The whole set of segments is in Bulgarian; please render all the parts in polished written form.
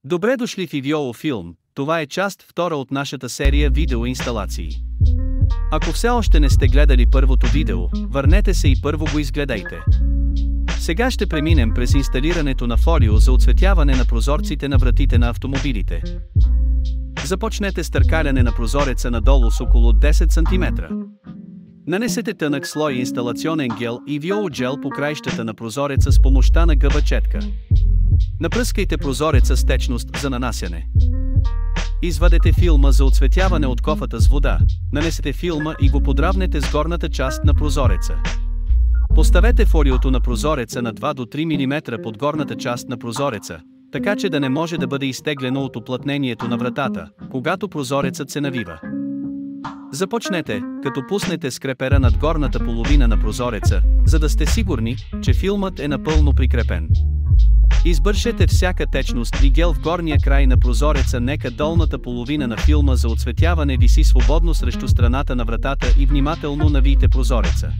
Добре дошли в Ивиоло Филм, това е част втора от нашата серия видеоинсталации. Ако все още не сте гледали първото видео, върнете се и първо го изгледайте. Сега ще преминем през инсталирането на фолио за оцветяване на прозорците на вратите на автомобилите. Започнете с търкаляне на прозореца надолу с около 10 см. Нанесете тънък слой инсталационен гел и виолоджел по краищата на прозореца с помощта на гъбачетка. Напръскайте прозореца с течност за нанасяне. Извадете филма за оцветяване от кофата с вода, нанесете филма и го подравнете с горната част на прозореца. Поставете фолиото на прозореца на 2 до 3 мм под горната част на прозореца, така че да не може да бъде изтеглено от уплътнението на вратата, когато прозорецът се навива. Започнете, като пуснете скрепера над горната половина на прозореца, за да сте сигурни, че филмът е напълно прикрепен. Избършете всяка течност и гел в горния край на прозореца, нека долната половина на филма за оцветяване виси свободно срещу страната на вратата и внимателно навийте прозореца.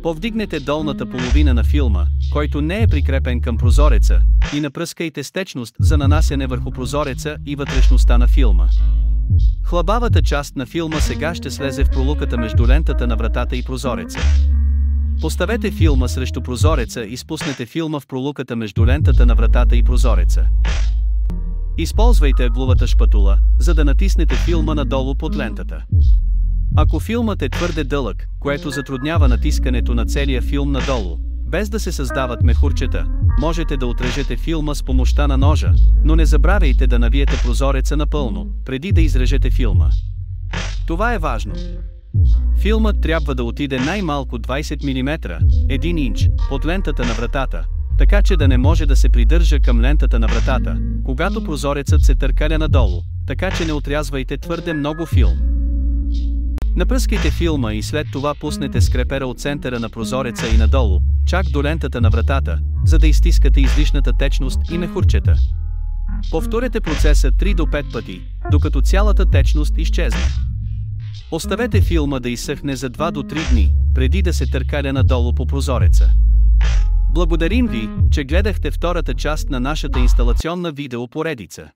Повдигнете долната половина на филма, който не е прикрепен към прозореца, и напръскайте с течност за нанасяне върху прозореца и вътрешността на филма. Хлабавата част на филма сега ще слезе в пролуката между лентата на вратата и прозореца. Поставете филма срещу прозореца и спуснете филма в пролуката между лентата на вратата и прозореца. Използвайте агловата шпатула, за да натиснете филма надолу под лентата. Ако филмът е твърде дълъг, което затруднява натискането на целия филм надолу, без да се създават мехурчета, можете да отрежете филма с помощта на ножа, но не забравяйте да навиете прозореца напълно, преди да изрежете филма. Това е важно. Филмът трябва да отиде най-малко 20 мм, 1 инч, под лентата на вратата, така че да не може да се придържа към лентата на вратата, когато прозорецът се търкаля надолу, така че не отрязвайте твърде много филм. Напръскайте филма и след това пуснете скрепера от центъра на прозореца и надолу, чак до лентата на вратата, за да изтискате излишната течност и мехурчета. Повторете процеса 3 до 5 пъти, докато цялата течност изчезне. Оставете филма да изсъхне за 2 до 3 дни, преди да се търкаля надолу по прозореца. Благодарим ви, че гледахте втората част на нашата инсталационна видеопоредица.